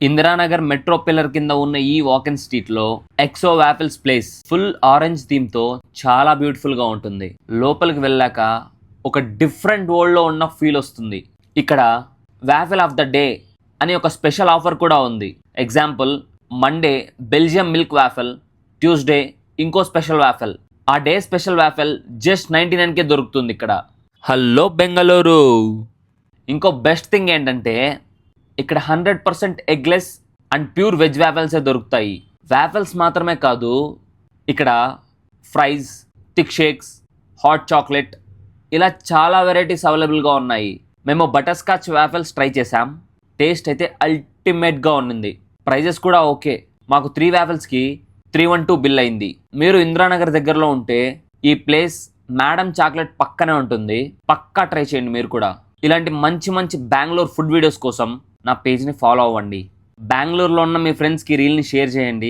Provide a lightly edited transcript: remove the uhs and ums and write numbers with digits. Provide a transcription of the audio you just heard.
Indiranagar metro pillar కింద ఉన్న ఈ వాకిన్ స్ట్రీట్ లో exo waffles place full orange theme తో చాలా బ్యూటిఫుల్ గా ఉంటుంది. లోపలికి వెళ్ళాక ఒక డిఫరెంట్ వరల్డ్ లో ఉన్న ఫీల్ వస్తుంది. ఇక్కడ వాఫిల్ ఆఫ్ ద డే అని ఒక స్పెషల్ ఆఫర్ కూడా ఉంది. Example, Monday Belgium milk waffle, Tuesday ఇంకో స్పెషల్ వాఫిల్. ఆ డే స్పెషల్ వాఫిల్ జస్ట్ 99కే దొరుకుతుంది ఇక్కడ. హలో బెంగళూరు. ఇంకో బెస్ట్ థింగ్ ఏంటంటే ఇక్కడ 100% ఎగ్లెస్ అండ్ ప్యూర్ వెజ్ వాఫెల్సే దొరుకుతాయి. వాఫెల్స్ మాత్రమే కాదు, ఇక్కడ fries, thick shakes, hot chocolate ఇలా చాలా వెరైటీస్ అవైలబుల్గా ఉన్నాయి. మేము బటర్ స్కాచ్ వాఫెల్స్ ట్రై చేసాం. టేస్ట్ అయితే అల్టిమేట్గా ఉన్నింది. ప్రైజెస్ కూడా ఓకే. మాకు 3 వాఫెల్స్కి 312 బిల్ అయింది. మీరు ఇందిరానగర్ దగ్గరలో ఉంటే ఈ ప్లేస్ మేడం చాక్లెట్ పక్కనే ఉంటుంది. పక్కా ట్రై చేయండి మీరు కూడా. ఇలాంటి మంచి మంచి బెంగళూరు ఫుడ్ వీడియోస్ కోసం నా పేజ్ని ఫాలో అవ్వండి. బెంగళూరులో ఉన్న మీ ఫ్రెండ్స్కి రీల్ని షేర్ చేయండి.